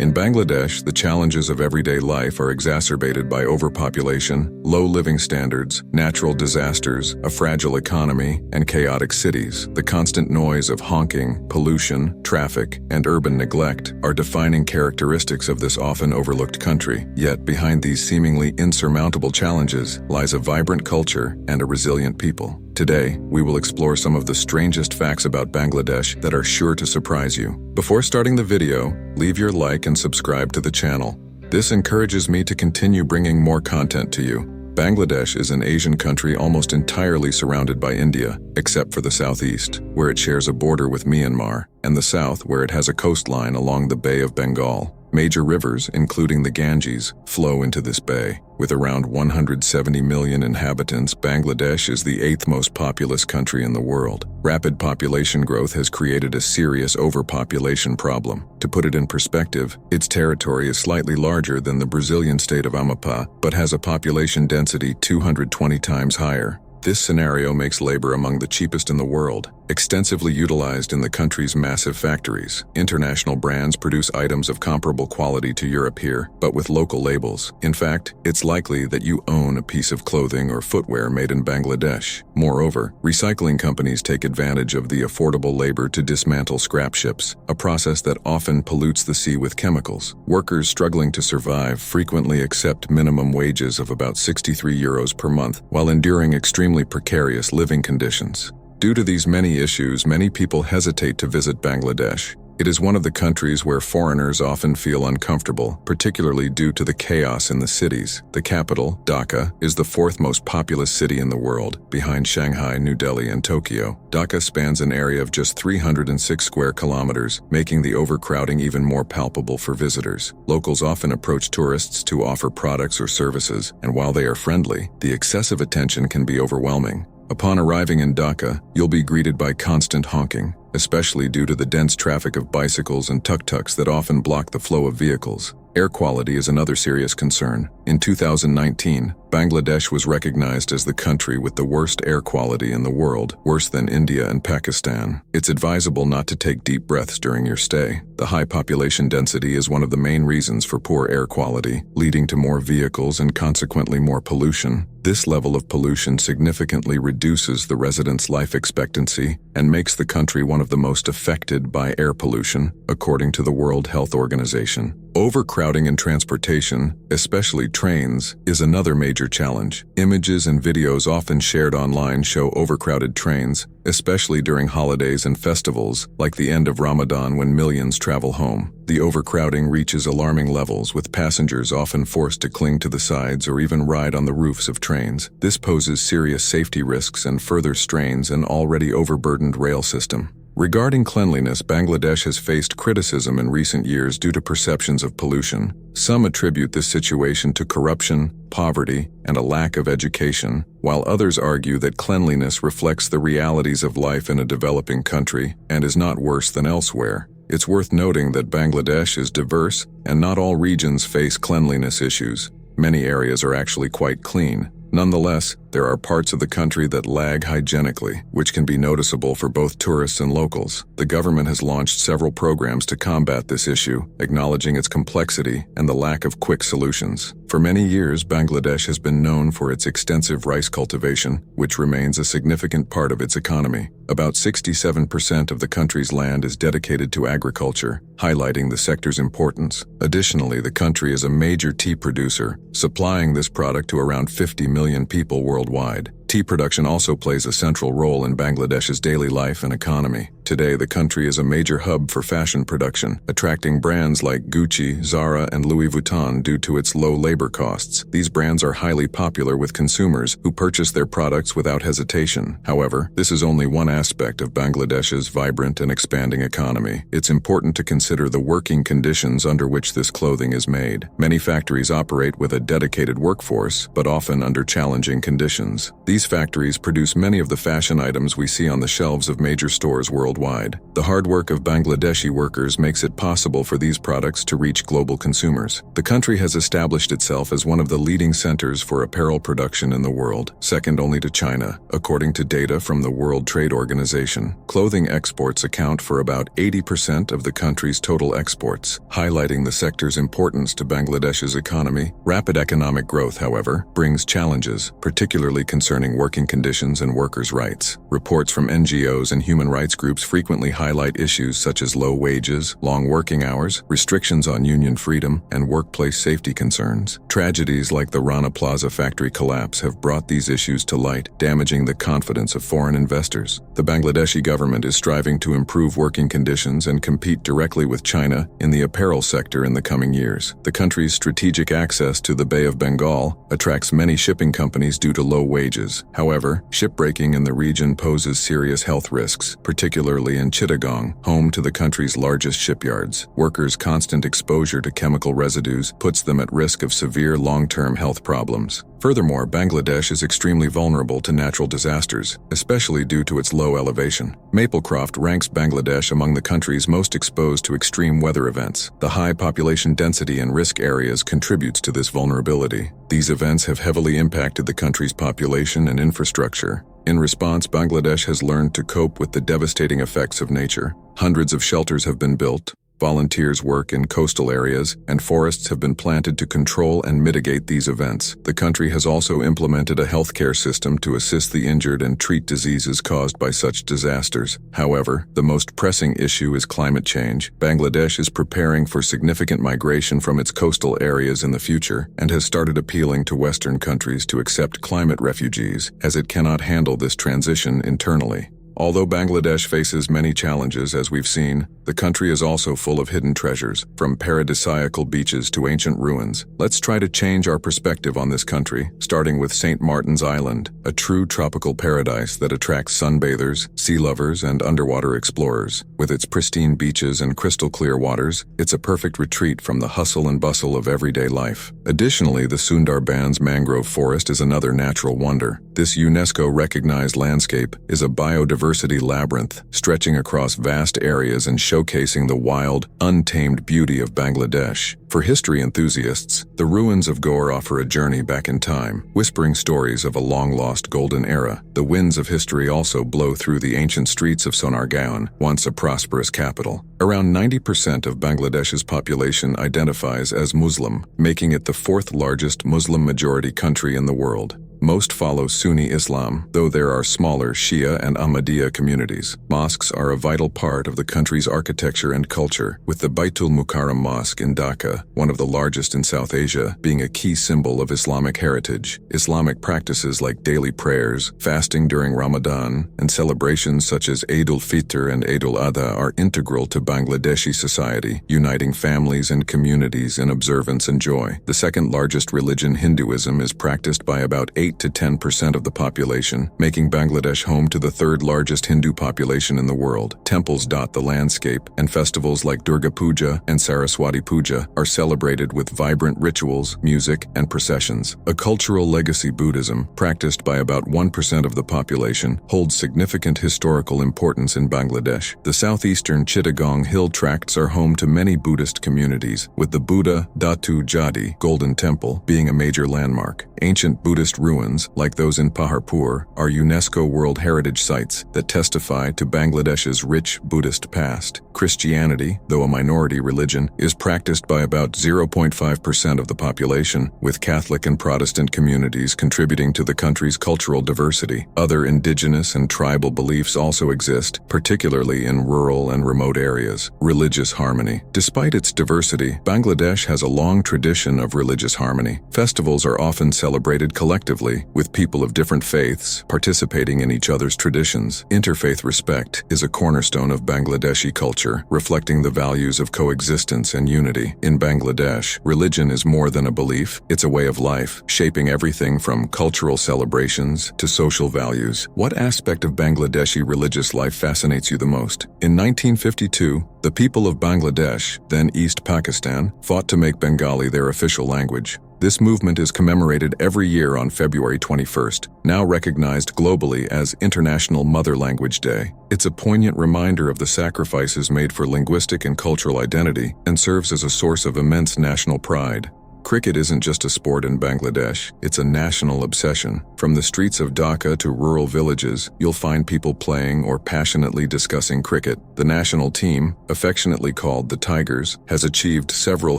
In Bangladesh, the challenges of everyday life are exacerbated by overpopulation, low living standards, natural disasters, a fragile economy, and chaotic cities. The constant noise of honking, pollution, traffic, and urban neglect are defining characteristics of this often overlooked country. Yet, behind these seemingly insurmountable challenges lies a vibrant culture and a resilient people. Today, we will explore some of the strangest facts about Bangladesh that are sure to surprise you. Before starting the video, leave your like and subscribe to the channel. This encourages me to continue bringing more content to you. Bangladesh is an Asian country almost entirely surrounded by India, except for the southeast, where it shares a border with Myanmar, and the south, where it has a coastline along the Bay of Bengal. Major rivers, including the Ganges, flow into this bay. With around 170 million inhabitants, Bangladesh is the 8th most populous country in the world. Rapid population growth has created a serious overpopulation problem. To put it in perspective, its territory is slightly larger than the Brazilian state of Amapá, but has a population density 220 times higher. This scenario makes labor among the cheapest in the world, extensively utilized in the country's massive factories. International brands produce items of comparable quality to Europe here, but with local labels. In fact, it's likely that you own a piece of clothing or footwear made in Bangladesh. Moreover, recycling companies take advantage of the affordable labor to dismantle scrap ships, a process that often pollutes the sea with chemicals. Workers struggling to survive frequently accept minimum wages of about 63 euros per month, while enduring extremely precarious living conditions. Due to these many issues, many people hesitate to visit Bangladesh. It is one of the countries where foreigners often feel uncomfortable, particularly due to the chaos in the cities. The capital, Dhaka, is the 4th most populous city in the world, behind Shanghai, New Delhi, and Tokyo. Dhaka spans an area of just 306 square kilometers, making the overcrowding even more palpable for visitors. Locals often approach tourists to offer products or services, and while they are friendly, the excessive attention can be overwhelming. Upon arriving in Dhaka, you'll be greeted by constant honking, especially due to the dense traffic of bicycles and tuk-tuks that often block the flow of vehicles. Air quality is another serious concern. In 2019, Bangladesh was recognized as the country with the worst air quality in the world, worse than India and Pakistan. It's advisable not to take deep breaths during your stay. The high population density is one of the main reasons for poor air quality, leading to more vehicles and consequently more pollution. This level of pollution significantly reduces the residents' life expectancy and makes the country one of the most affected by air pollution, according to the World Health Organization. Overcrowding in transportation, especially trains, is another major challenge. Images and videos often shared online show overcrowded trains, especially during holidays and festivals, like the end of Ramadan when millions travel home. The overcrowding reaches alarming levels, with passengers often forced to cling to the sides or even ride on the roofs of trains. This poses serious safety risks and further strains an already overburdened rail system. Regarding cleanliness, Bangladesh has faced criticism in recent years due to perceptions of pollution. Some attribute this situation to corruption, poverty, and a lack of education, while others argue that cleanliness reflects the realities of life in a developing country and is not worse than elsewhere. It's worth noting that Bangladesh is diverse, and not all regions face cleanliness issues. Many areas are actually quite clean. Nonetheless, there are parts of the country that lag hygienically, which can be noticeable for both tourists and locals. The government has launched several programs to combat this issue, acknowledging its complexity and the lack of quick solutions. For many years, Bangladesh has been known for its extensive rice cultivation, which remains a significant part of its economy. About 67% of the country's land is dedicated to agriculture, highlighting the sector's importance. Additionally, the country is a major tea producer, supplying this product to around 50 million people worldwide. Tea production also plays a central role in Bangladesh's daily life and economy. Today, the country is a major hub for fashion production, attracting brands like Gucci, Zara, and Louis Vuitton due to its low labor costs. These brands are highly popular with consumers who purchase their products without hesitation. However, this is only one aspect of Bangladesh's vibrant and expanding economy. It's important to consider the working conditions under which this clothing is made. Many factories operate with a dedicated workforce, but often under challenging conditions. These These factories produce many of the fashion items we see on the shelves of major stores worldwide. The hard work of Bangladeshi workers makes it possible for these products to reach global consumers. The country has established itself as one of the leading centers for apparel production in the world, second only to China, according to data from the World Trade Organization. Clothing exports account for about 80% of the country's total exports, highlighting the sector's importance to Bangladesh's economy. Rapid economic growth, however, brings challenges, particularly concerning working conditions and workers' rights. Reports from NGOs and human rights groups frequently highlight issues such as low wages, long working hours, restrictions on union freedom, and workplace safety concerns. Tragedies like the Rana Plaza factory collapse have brought these issues to light, damaging the confidence of foreign investors. The Bangladeshi government is striving to improve working conditions and compete directly with China in the apparel sector in the coming years. The country's strategic access to the Bay of Bengal attracts many shipping companies due to low wages. However, shipbreaking in the region poses serious health risks, particularly in Chittagong, home to the country's largest shipyards. Workers' constant exposure to chemical residues puts them at risk of severe long-term health problems. Furthermore, Bangladesh is extremely vulnerable to natural disasters, especially due to its low elevation. Maplecroft ranks Bangladesh among the countries most exposed to extreme weather events. The high population density in risk areas contributes to this vulnerability. These events have heavily impacted the country's population and infrastructure. In response, Bangladesh has learned to cope with the devastating effects of nature. Hundreds of shelters have been built. Volunteers work in coastal areas, and forests have been planted to control and mitigate these events. The country has also implemented a healthcare system to assist the injured and treat diseases caused by such disasters. However, the most pressing issue is climate change. Bangladesh is preparing for significant migration from its coastal areas in the future and has started appealing to Western countries to accept climate refugees, as it cannot handle this transition internally. Although Bangladesh faces many challenges, as we've seen, the country is also full of hidden treasures, from paradisiacal beaches to ancient ruins. Let's try to change our perspective on this country, starting with St. Martin's Island, a true tropical paradise that attracts sunbathers, sea lovers, and underwater explorers. With its pristine beaches and crystal-clear waters, it's a perfect retreat from the hustle and bustle of everyday life. Additionally, the Sundarbans mangrove forest is another natural wonder. This UNESCO-recognized landscape is a biodiversity labyrinth, stretching across vast areas and showcasing the wild, untamed beauty of Bangladesh. For history enthusiasts, the ruins of Gore offer a journey back in time, whispering stories of a long-lost golden era. The winds of history also blow through the ancient streets of Sonargaon, once a prosperous capital. Around 90% of Bangladesh's population identifies as Muslim, making it the fourth largest Muslim-majority country in the world. Most follow Sunni Islam, though there are smaller Shia and Ahmadiyya communities. Mosques are a vital part of the country's architecture and culture, with the Baitul Mukarram Mosque in Dhaka, one of the largest in South Asia, being a key symbol of Islamic heritage. Islamic practices like daily prayers, fasting during Ramadan, and celebrations such as Eid al-Fitr and Eid al-Adha are integral to Bangladeshi society, uniting families and communities in observance and joy. The second largest religion, Hinduism, is practiced by about 8 to 10% of the population, making Bangladesh home to the third largest Hindu population in the world. Temples dot the landscape, and festivals like Durga Puja and Saraswati Puja are celebrated with vibrant rituals, music, and processions. A cultural legacy, Buddhism, practiced by about 1% of the population, holds significant historical importance in Bangladesh. The southeastern Chittagong hill tracts are home to many Buddhist communities, with the Buddha Datu Jadi Golden Temple being a major landmark. Ancient Buddhist ruins, like those in Paharpur, are UNESCO World Heritage Sites that testify to Bangladesh's rich Buddhist past. Christianity, though a minority religion, is practiced by about 0.5% of the population, with Catholic and Protestant communities contributing to the country's cultural diversity. Other indigenous and tribal beliefs also exist, particularly in rural and remote areas. Religious harmony. Despite its diversity, Bangladesh has a long tradition of religious harmony. Festivals are often celebrated collectively, with people of different faiths participating in each other's traditions. Interfaith respect is a cornerstone of Bangladeshi culture, reflecting the values of coexistence and unity. In Bangladesh, religion is more than a belief, it's a way of life, shaping everything from cultural celebrations to social values. What aspect of Bangladeshi religious life fascinates you the most? In 1952, the people of Bangladesh, then East Pakistan, fought to make Bengali their official language. This movement is commemorated every year on February 21st, now recognized globally as International Mother Language Day. It's a poignant reminder of the sacrifices made for linguistic and cultural identity and serves as a source of immense national pride. Cricket isn't just a sport in Bangladesh, it's a national obsession. From the streets of Dhaka to rural villages, you'll find people playing or passionately discussing cricket. The national team, affectionately called the Tigers, has achieved several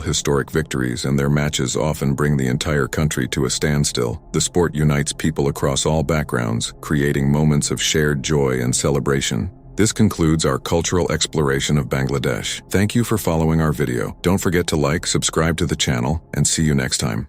historic victories, and their matches often bring the entire country to a standstill. The sport unites people across all backgrounds, creating moments of shared joy and celebration. This concludes our cultural exploration of Bangladesh. Thank you for following our video. Don't forget to like, subscribe to the channel, and see you next time.